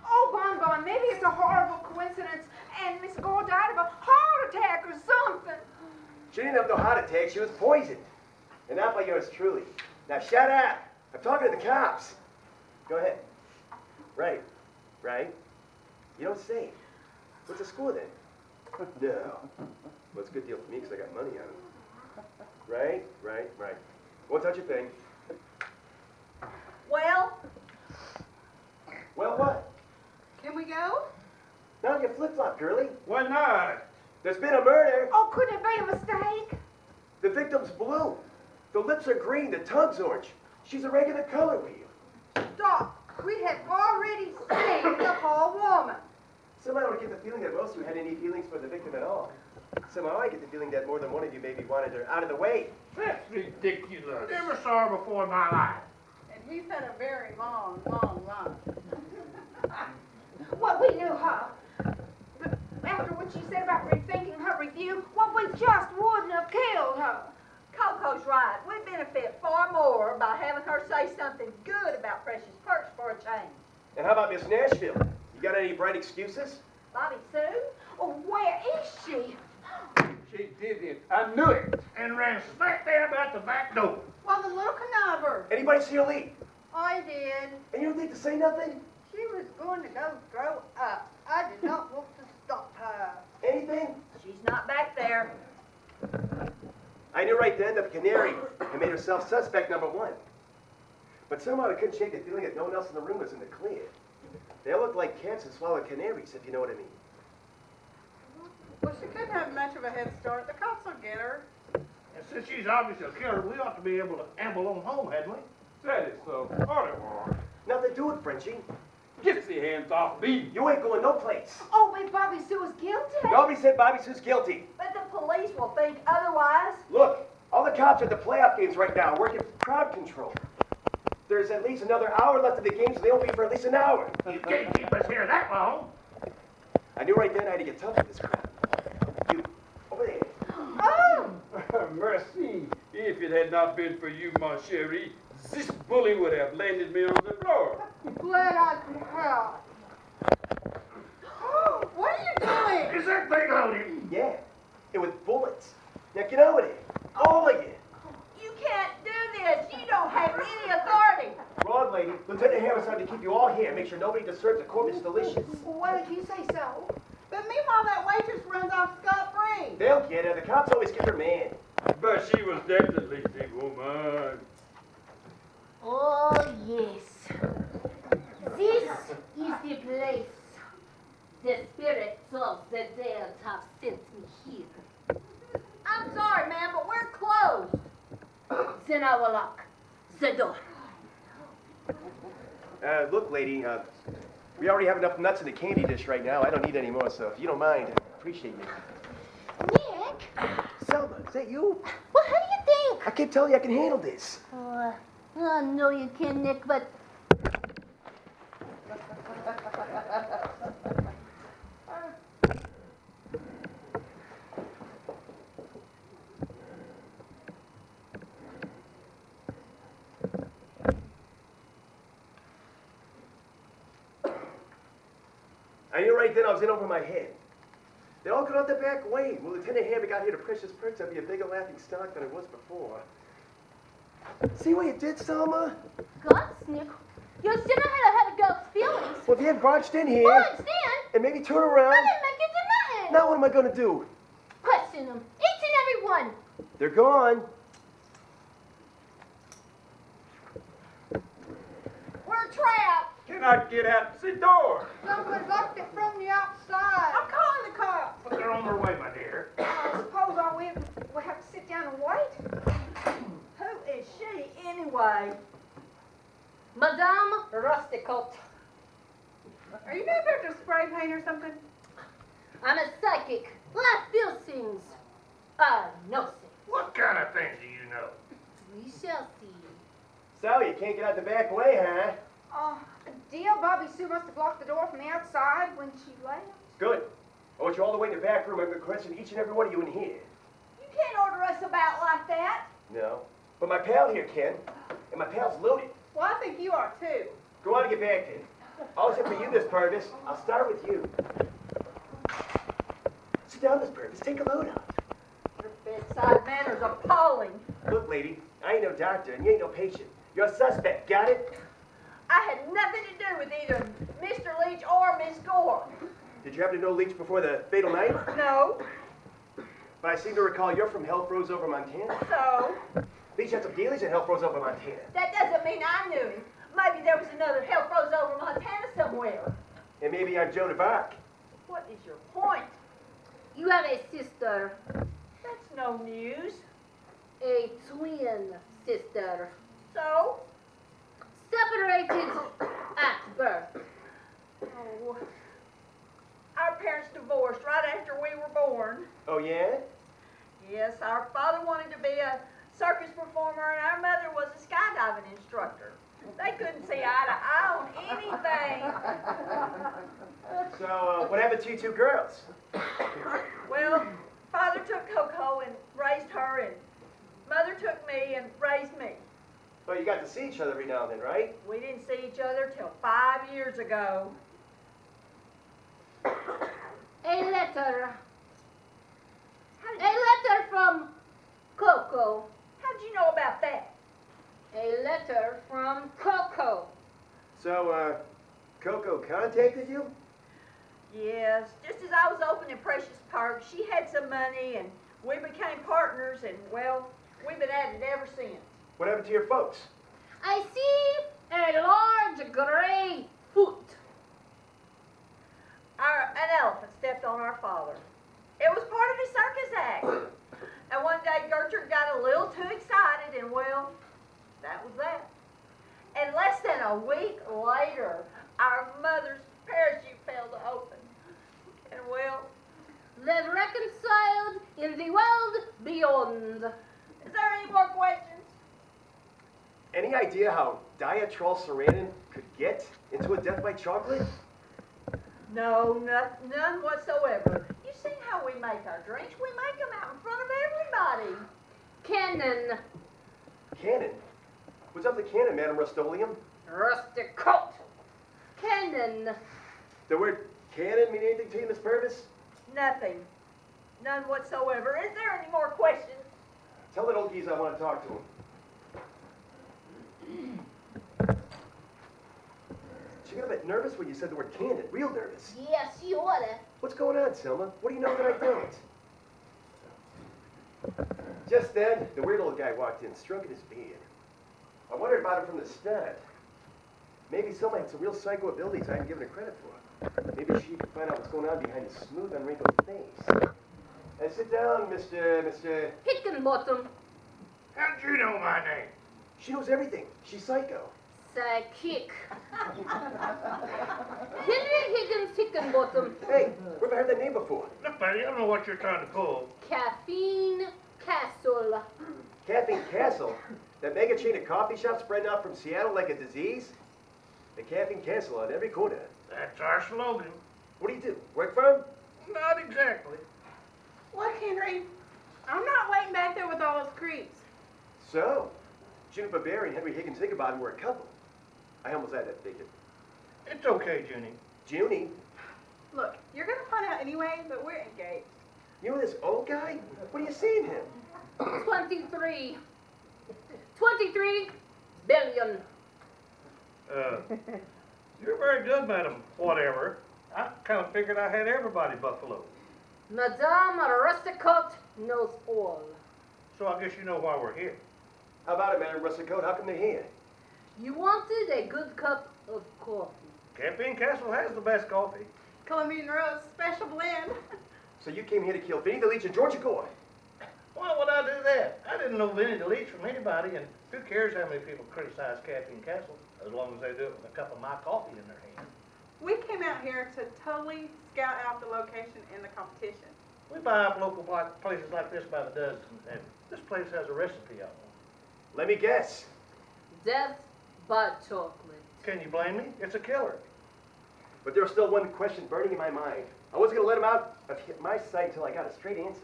Oh, Bonbon, maybe it's a horrible coincidence and Miss Gore died of a heart attack or something. She didn't have no heart attack. She was poisoned. And not by yours truly. Now shut up. I'm talking to the cops. Go ahead. Right. You don't say. What's the score then? No. Well, it's a good deal for me because I got money on it. Right. Won't touch a thing. Well? Well, what? Can we go? Now you flip-flop, girlie. Why not? There's been a murder. Oh, couldn't it be a mistake? The victim's blue. The lips are green, the tongue's orange. She's a regular color wheel. Doc, we had already seen the whole woman. Somehow I get the feeling that most of you had any feelings for the victim at all. Somehow I get the feeling that more than one of you maybe wanted her out of the way. That's ridiculous. Never saw her before in my life. And he's had a very long run. Well, we knew her. But after what she said about rethinking her review, well, we just wouldn't have killed her. Coco's right. We'd benefit far more by having her say something good about Precious Perch for a change. And how about Miss Nashville? You got any bright excuses? Bobby Sue? Oh, where is she? She did it. I knew it. And ran smack dab out the back door. Well, the little conniver. Anybody see her leave? I did. And you don't think to say nothing? She was going to go throw up. I did not want to stop her. Anything? She's not back there. I knew right then that the canary had made herself suspect number one. But somehow I couldn't shake the feeling that no one else in the room was in the clear. They all looked like cats who swallowed canaries, if you know what I mean. Well, she couldn't have much of a head start. The cops will get her. And since she's obviously a killer, we ought to be able to amble on home, hadn't we? That is so. All right. Nothing to it, Frenchie. Get your hands off me. You ain't going no place. Oh, wait, Bobby Sue is guilty? Nobody said Bobby Sue's guilty. But the police will think otherwise. Look, all the cops at the playoff games right now are working crowd control. There's at least another hour left of the game, so they won't be for at least an hour. You can't keep us here that long. I knew right then I had to get tough with this crowd. You, over there. Oh! Merci. If it had not been for you, mon chéri, this bully would have landed me on the floor. Glad I could help. What are you doing? Is that thing loaded? Yeah, and with bullets. Now get over there. All of you. You can't do this. You don't have any authority. Wrong, lady. Lieutenant Harris tried to keep you all here. Make sure nobody disturbs the corpus delicious. Why did you say so? But meanwhile, that waitress runs off scot-free. They'll get her. The cops always get their man. But she was definitely the woman. Oh, yes. This is the place. The spirits of the dead have sent me here. I'm sorry, ma'am, but we're closed. Then I will lock the door. Look, lady, we already have enough nuts in the candy dish right now. I don't need any more, so if you don't mind, appreciate it. Nick? Selma, is that you? Well, how do you think? I keep telling you I can handle this. No, you can't, Nick, but... I knew right then I was in over my head. They all got out the back way. When Lieutenant Hammer got here to Precious Perch, I'd be a bigger laughing stock than I was before. See what you did, Selma? Gosh, Nick, you should have had a girl's feelings. Well, if you had barged in here... I understand. And maybe turn around... I didn't make you do nothing. Now what am I going to do? Question them, each and every one. They're gone. We're trapped. Cannot get out the door. Someone locked it from the outside. I'm calling the cops. But they're on their way, my dear. I suppose all we'll have to sit down and wait. Who is she, anyway? Madame Rusticot. Are you guys there to spray paint or something? I'm a psychic. Well, I feel things. I know things. What kind of things do you know? We shall see. So, you can't get out the back way, huh? Dear Bobby Sue must have locked the door from the outside when she left. Good. I want you all the way in the back room. I'm going to question each and every one of you in here. You can't order us about like that. No. But my pal here can. And my pal's loaded. Well, I think you are too. Go on and get back then. All except for you, Miss Purvis. I'll start with you. Sit down, Miss Purvis. Take a load out. Your bedside manner's appalling. Look, lady, I ain't no doctor, and you ain't no patient. You're a suspect, got it? I had nothing to do with either Mr. Leach or Miss Gore. Did you happen to know Leach before the fatal night? No. But I seem to recall you're from Hell Froze Over, Montana. So? Leach had some dealings in Hell Froze Over, Montana. That doesn't mean I knew him. Maybe there was another Hell Froze Over Montana somewhere. And maybe I'm Joan of Arc. What is your point? You have a sister, That's no news. a twin sister, So? separated at birth. Oh. Our parents divorced right after we were born. Oh, yeah? Yes, our father wanted to be a circus performer and our mother was a skydiving instructor. They couldn't see eye to eye on anything. So, what happened to you two girls? Well, father took Coco and raised her, and mother took me and raised me. Well, you got to see each other every now and then, right? We didn't see each other till 5 years ago. A letter. A letter from Coco. How'd you know about that? A letter from Coco. So, Coco contacted you? Yes, just as I was opening Precious Park, she had some money and we became partners and, well, we've been at it ever since. What happened to your folks? I see a large gray foot. An elephant stepped on our father. It was part of his circus act. And one day Gertrude got a little too excited and, well, that was that. And less than a week later, our mother's parachute failed to open. And, well, Live reconciled in the world beyond. is there any more questions? Any idea how diatrylseranin could get into a death by chocolate? No, none whatsoever. You seen how we make our drinks? We make them out in front of everybody. Cannon. Cannon? What's up the cannon, Madam Rust-Oleum? Rustic coat. Cannon. The word cannon mean anything to you, Miss Purvis? Nothing. None whatsoever. Is there any more questions? Tell that old geese I want to talk to him. She got a bit nervous when you said the word cannon. Real nervous. Yes, you oughta. What's going on, Selma? What do you know that I don't? Just then, the weird old guy walked in, stroking his beard. I wondered about him from the start. Maybe Selma had some real psycho abilities I hadn't given her credit for. Maybe she could find out what's going on behind his smooth, unwrinkled face. Sit down, Mr. Hickenbottom. How'd you know my name? She knows everything. She's psycho. Psychic. Henry Higgins Hickenbottom. Hey, where have I heard that name before? Look, buddy, I don't know what you're trying to pull. Caffeine Castle. Caffeine Castle? That mega chain of coffee shops spreading out from Seattle like a disease? The Caffeine Castle on every corner. That's our slogan. What do you do? Work for him? Not exactly. Look, Henry, I'm not waiting back there with all those creeps. So, Juniper Berry and Henry Higgins Higginbottom were a couple. I almost had that figured. It's okay, Junie. Junie? Look, you're gonna find out anyway, but we're engaged. You know this old guy? What are you seeing him? 23. 23 billion. You're very good, madam. Whatever. I kind of figured I had everybody buffalo. Madame Rusticoat knows all. So I guess you know why we're here. How about it, Madam Rusticoat? How come they're here? You wanted a good cup of coffee. Caffeine Castle has the best coffee. Colombian Rose, special blend. So you came here to kill Vinny the Leech and Georgia Gore? Why would I do that? I didn't know Vinny the Leech from anybody, and who cares how many people criticize Caffeine Castle, as long as they do it with a cup of my coffee in their hand. We came out here to totally scout out the location in the competition. We buy up local places like this by the dozen, and this place has a recipe I want. Let me guess. Death by chocolate. Can you blame me? It's a killer. But there was still one question burning in my mind. I wasn't going to let him out of my sight until I got a straight answer.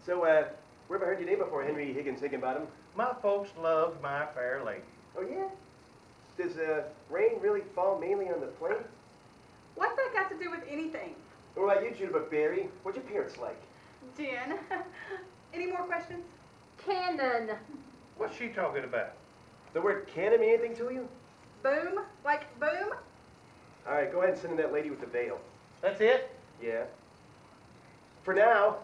So, where have I heard your name before, Henry Higgins Higginbottom? My folks loved My Fair Lady. Oh, yeah? Does rain really fall mainly on the plain? What's that got to do with anything? What about you, Juniper Berry? What's your parents like? Jen, any more questions? Cannon. What's she talking about? The word cannon mean anything to you? Boom? Like boom? All right, go ahead and send in that lady with the veil. That's it? Yeah. For now.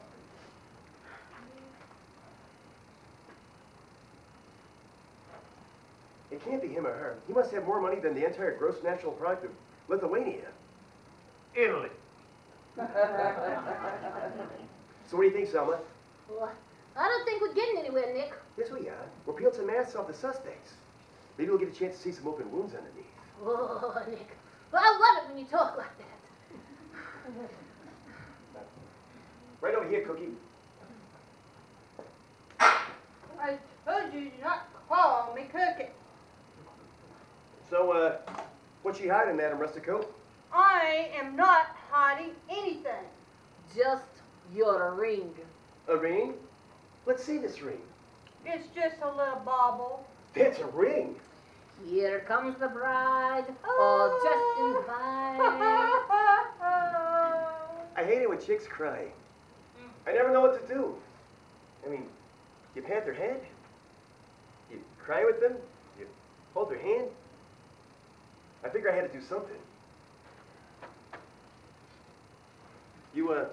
It can't be him or her. He must have more money than the entire gross national product of Lithuania. Italy. So what do you think, Selma? Well, I don't think we're getting anywhere, Nick. Yes, we are. We'll peel some masks off the suspects. Maybe we'll get a chance to see some open wounds underneath. Oh, Nick. Well, I love it when you talk like that. Right over here, Cookie. I told you to not call me Cookie. So, what's she hiding, Madam Rustico? I am not hiding anything. Just your ring. A ring? Let's see this ring. It's just a little bauble. That's a ring. Here comes the bride, all dressed in white. I hate it when chicks cry. I never know what to do. I mean, you pat their head, you cry with them, you hold their hand. I figure I had to do something. You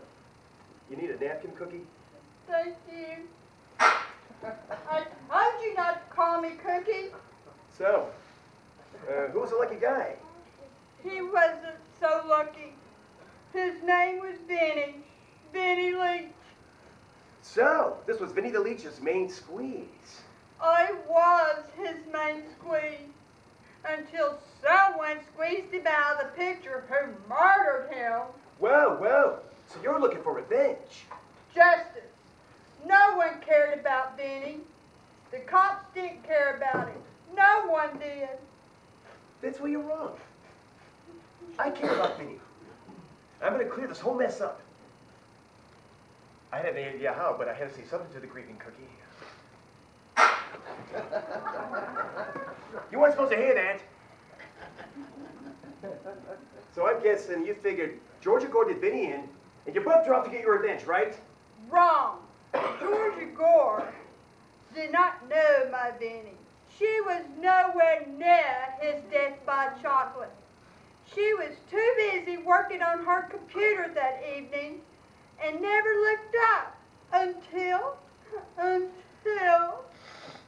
need a napkin, Cookie? Thank you. I told you not to call me Cookie. So, who was the lucky guy? He wasn't so lucky. His name was Vinny. Vinny Leach. So, this was Vinny the Leech's main squeeze. I was his main squeeze. Until someone squeezed him out of the picture who murdered him. Well, so you're looking for revenge. Justice. No one cared about Vinny. The cops didn't care about him. No one did. That's where you're wrong. I care about Vinny. I'm going to clear this whole mess up. I had no idea how, but I had to say something to the grieving Cookie. You weren't supposed to hear that. So I'm guessing you figured Georgia Gore did Vinny in, and you both dropped to get your revenge, right? Wrong. Georgia Gore did not know my Vinny. She was nowhere near his death by chocolate. She was too busy working on her computer that evening and never looked up until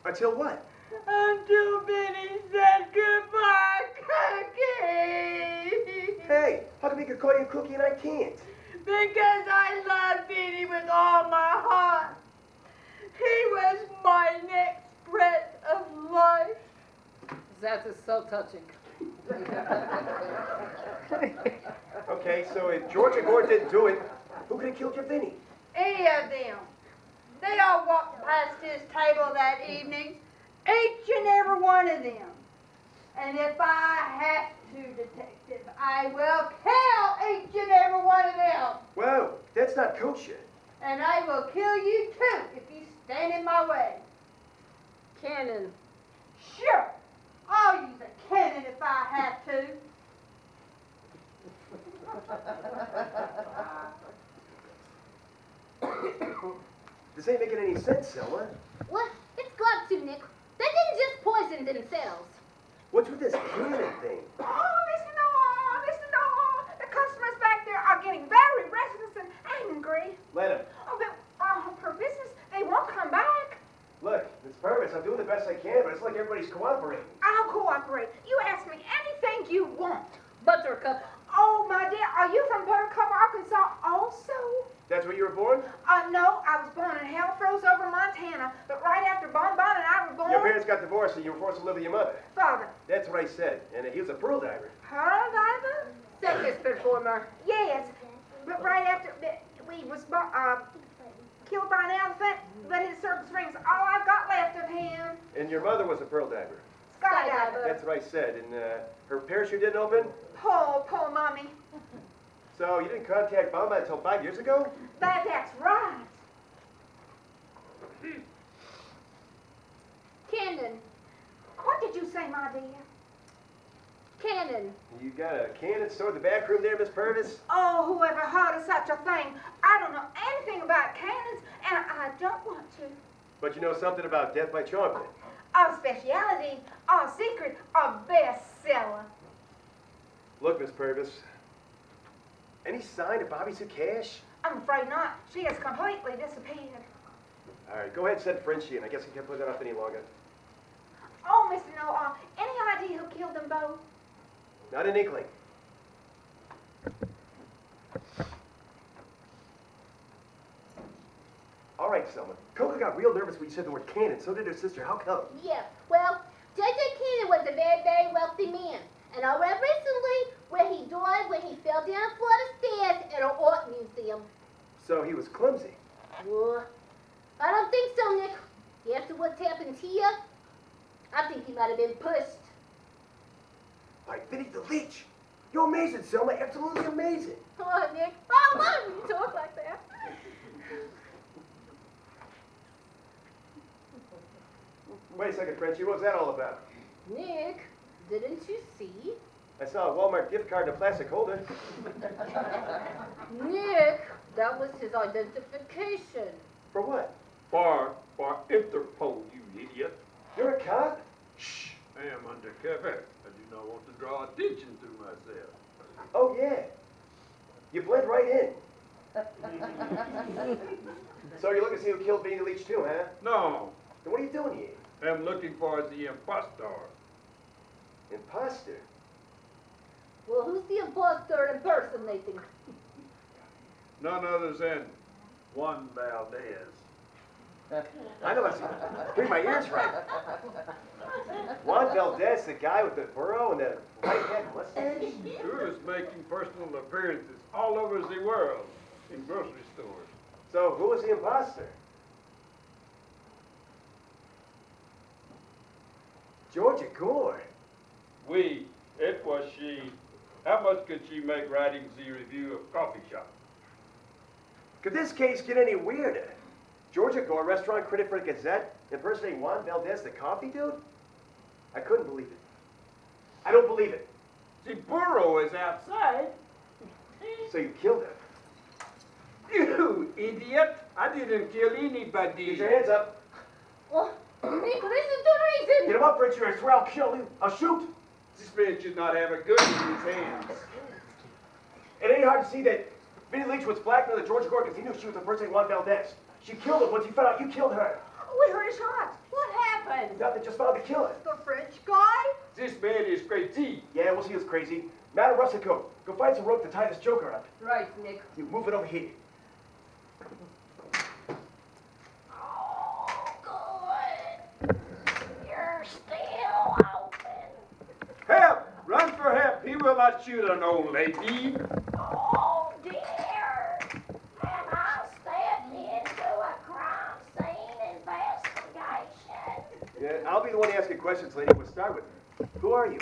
Until what? until Vinny said goodbye, Cookie. Hey, how come he could call you Cookie and I can't? Because I love Vinny with all my heart. He was my next breath of life. That is so touching. Okay, so if Georgia Gore didn't do it, who could have killed your Vinny? Any of them. They all walked past his table that evening, each and every one of them. And if I have to, Detective, I will kill each and every one of them. Whoa, that's not kosher. And I will kill you too if you stand in my way. Cannon. Sure, I'll use a cannon if I have to. This ain't making any sense, Selma. Well, it's got to, Nick. They didn't just poison themselves. What's with this cannon thing? Oh, listen, the customers back there are getting very restless and angry. Let him. Oh, but for business, they won't come back. Look, it's Purvis. I'm doing the best I can, but it's like everybody's cooperating. I'll cooperate. You ask me anything you want. Buttercup. Oh, my dear, are you from Buttercup, Arkansas also? That's where you were born? No, I was born in Hell Froze Over, Montana, but right after Bonbon and I were born... Your parents got divorced and you were forced to live with your mother. Father. That's what I said. And he was a pearl diver. Pearl diver? Circus performer. Yes, but right after we was killed by an elephant, but his circus ring's all I've got left of him. And your mother was a pearl diver. Skydiver. That's what I said. And her parachute didn't open? Poor mommy. So you didn't contact Mama until 5 years ago? That's right. Cannon. What did you say, my dear? cannon. You got a cannon stored in the back room there, Miss Purvis? Oh, whoever heard of such a thing? I don't know anything about cannons, and I don't want to. But you know something about death by trumpet. Our speciality, our secret, our bestseller. Look, Miss Purvis, any sign of Bobby Sue Cash? I'm afraid not. She has completely disappeared. All right, go ahead and send Frenchie in. I guess I can't put that up any longer. Oh, Mr. Noah, any idea who killed them both? Not an inkling. All right, Selma. Coco got real nervous when you said the word cannon. So did her sister. How come? Yeah, well, J.J. Cannon was a very, very wealthy man. And I read recently where he died when he fell down a flight of stairs at an art museum. So he was clumsy. Well, I don't think so, Nick. After what's happened here, I think he might have been pushed. By Vinny the Leech. You're amazing, Selma. Absolutely amazing. Oh, Nick. Oh, why do you talk like that? Wait a second, Frenchie. What was that all about? Nick, didn't you see? I saw a Walmart gift card in a plastic holder. Nick, that was his identification. For what? For Interpol, you idiot. You're a cop? Shh, I am undercover. I do not want to draw attention to myself. Oh, yeah. You blend right in. So you're looking to see who killed Vinny the Leech, too, huh? No, Then what are you doing here? I'm looking for the impostor. Imposter? Well, who's the imposter impersonating? None other than Juan Valdez. I know what's bring my ears right. Juan Valdez, the guy with the burro and the white hat mustache. Who is making personal appearances all over the world in grocery stores. So who was the imposter? Georgia Gore. It was she. How much could she make writing the review of coffee shop? Could this case get any weirder? Georgia Gore, restaurant critic for the Gazette, impersonating Juan Valdez, the coffee dude? I couldn't believe it. I don't believe it. The burro is outside. So you killed her. You idiot! I didn't kill anybody. Get your hands up. Oh, Nick, listen to reason. Get him up, Richard, or I swear I'll kill you. I'll shoot. This man should not have a gun in his hands. It ain't hard to see that Vinny Leach was blackmailing Georgia Gore because he knew she was impersonating Juan Valdez. She killed him once he found out you killed her. We heard a shot. What happened? Nothing, just found the killer. The French guy? This man is crazy. Yeah, we'll see who's crazy. Madam Russico, go find some rope to tie this joker up. Right, Nick. You move it over here. Oh, good. You're still open. Help! Run for help! He will not shoot an old lady. Oh, dear. Have I stepped into a crime scene investigation? Yeah, I'll be the one asking questions, lady. We'll start with who are you?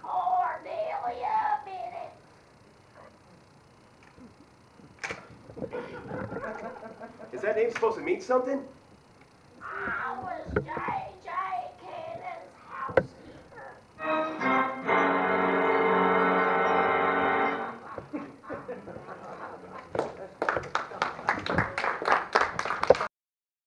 Cordelia Bennett. Is that name supposed to mean something? I was